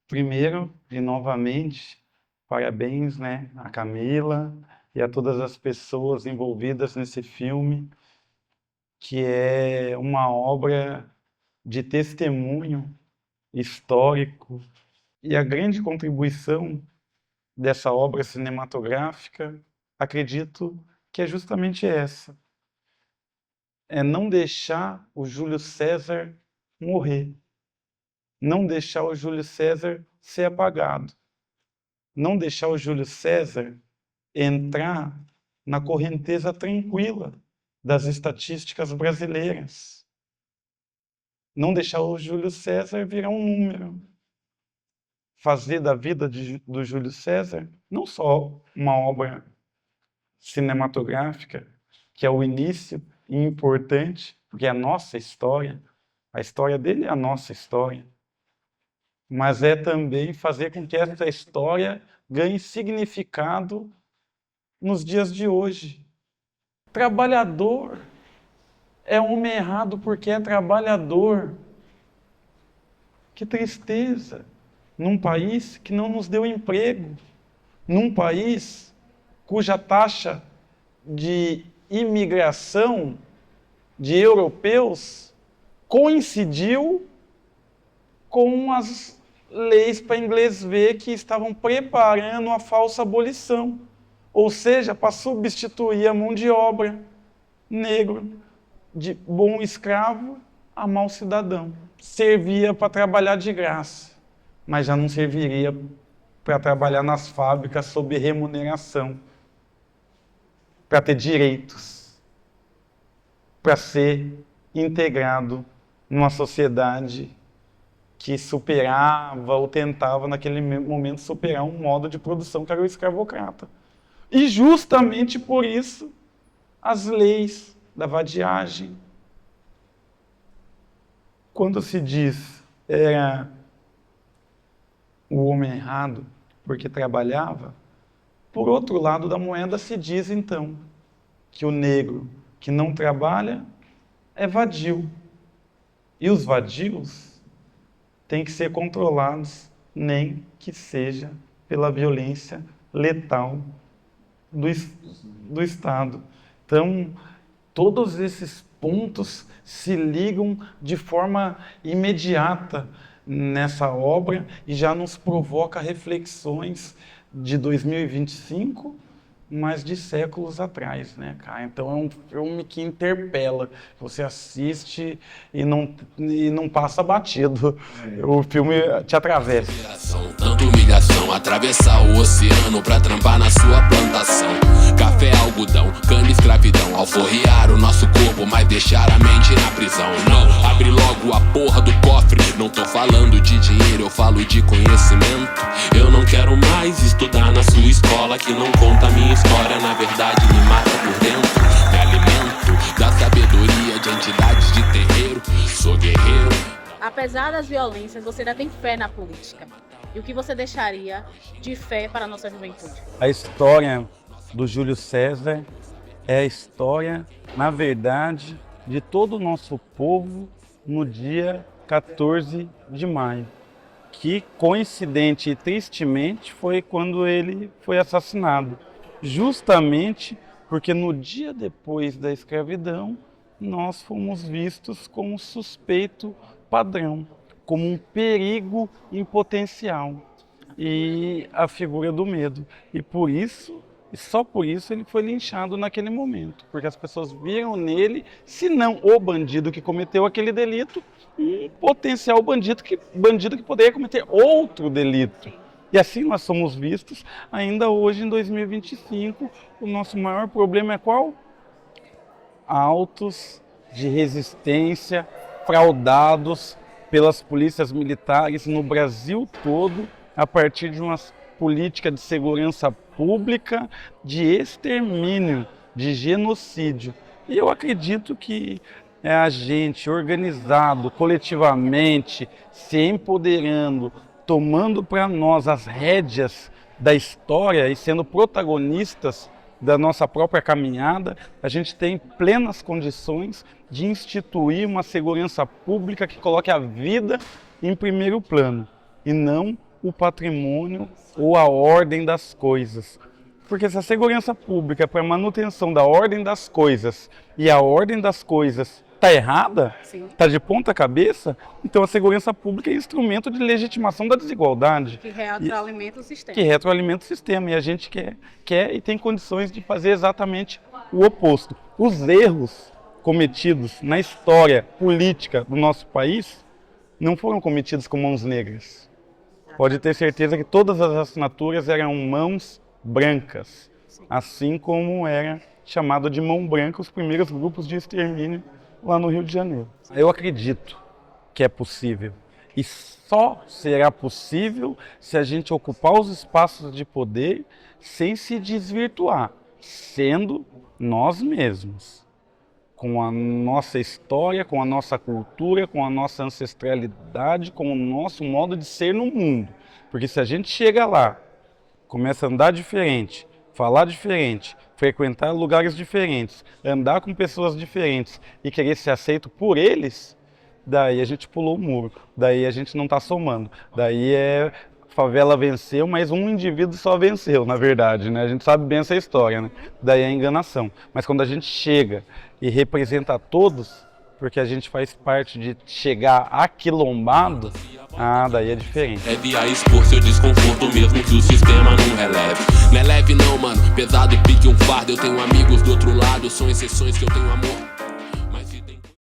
Primeiro, e novamente, parabéns, né, a Camila e a todas as pessoas envolvidas nesse filme, que é uma obra de testemunho histórico. E a grande contribuição dessa obra cinematográfica, acredito que é justamente essa: é não deixar o Júlio César morrer, não deixar o Júlio César ser apagado, não deixar o Júlio César entrar na correnteza tranquila das estatísticas brasileiras, não deixar o Júlio César virar um número, fazer da vida do Júlio César não só uma obra cinematográfica, que é o início e importante, porque é a nossa história, a história dele é a nossa história, mas é também fazer com que essa história ganhe significado nos dias de hoje. Trabalhador é homem errado porque é trabalhador. Que tristeza! Num país que não nos deu emprego, num país cuja taxa de imigração de europeus coincidiu com as leis para inglês ver que estavam preparando a falsa abolição, ou seja, para substituir a mão de obra negro de bom escravo a mau cidadão. Servia para trabalhar de graça, mas já não serviria para trabalhar nas fábricas sob remuneração, para ter direitos, para ser integrado numa sociedade que superava ou tentava naquele momento superar um modo de produção que era o escravocrata. E justamente por isso as leis da vadiagem. Quando se diz era o homem errado porque trabalhava, por outro lado da moeda se diz então que o negro que não trabalha é vadio. E os vadios têm que ser controlados, nem que seja pela violência letal do Estado. Então, todos esses pontos se ligam de forma imediata nessa obra e já nos provoca reflexões de 2025, mas de séculos atrás, né, cara? Então é um filme que interpela. Você assiste e não passa batido. O filme te atravessa. Tanta humilhação, atravessar o oceano pra trampar na sua plantação. Café, algodão, cana, escravidão. Alforriar o nosso corpo, mas deixar a mente na prisão. Não, abre logo a porra do cofre. Não tô falando de dinheiro, eu falo de conhecimento. Eu não quero mais estudar na sua escola, que não conta a minha história, na verdade me mata por dentro. Me alimento da sabedoria de entidades de terreiro. Sou guerreiro. Apesar das violências, você ainda tem fé na política. E o que você deixaria de fé para a nossa juventude? A história do Júlio César é a história, na verdade, de todo o nosso povo no dia 14 de maio, que coincidente e tristemente foi quando ele foi assassinado, justamente porque no dia depois da escravidão nós fomos vistos como suspeito padrão, como um perigo em potencial e a figura do medo. E por isso, e só por isso ele foi linchado naquele momento, porque as pessoas viram nele, se não o bandido que cometeu aquele delito, um potencial bandido que poderia cometer outro delito. E assim nós somos vistos ainda hoje em 2025. O nosso maior problema é qual? Autos de resistência fraudados pelas polícias militares no Brasil todo, a partir de uma política de segurança pública, de extermínio, de genocídio. E eu acredito que é a gente organizado, coletivamente, se empoderando, tomando para nós as rédeas da história e sendo protagonistas da nossa própria caminhada, a gente tem plenas condições de instituir uma segurança pública que coloque a vida em primeiro plano e não o patrimônio ou a ordem das coisas. Porque se a segurança pública é para a manutenção da ordem das coisas e a ordem das coisas está errada, está de ponta cabeça, então a segurança pública é instrumento de legitimação da desigualdade. Que retroalimenta o sistema. Que retroalimenta o sistema. E a gente quer e tem condições de fazer exatamente o oposto. Os erros cometidos na história política do nosso país não foram cometidos com mãos negras. Pode ter certeza que todas as assinaturas eram mãos brancas, assim como era chamado de mão branca os primeiros grupos de extermínio lá no Rio de Janeiro. Eu acredito que é possível. E só será possível se a gente ocupar os espaços de poder sem se desvirtuar, sendo nós mesmos, com a nossa história, com a nossa cultura, com a nossa ancestralidade, com o nosso modo de ser no mundo. Porque se a gente chega lá, começa a andar diferente, falar diferente, frequentar lugares diferentes, andar com pessoas diferentes e querer ser aceito por eles, daí a gente pulou o muro, daí a gente não está somando, daí favela venceu, mas um indivíduo só venceu, na verdade, né? A gente sabe bem essa história, né? Daí é enganação. Mas quando a gente chega e representa a todos, porque a gente faz parte de chegar aquilombado, daí é diferente. Deve a expor seu desconforto mesmo que o sistema não releve. Não é leve não, mano, pesado pique um fardo. Eu tenho amigos do outro lado, são exceções que eu tenho amor.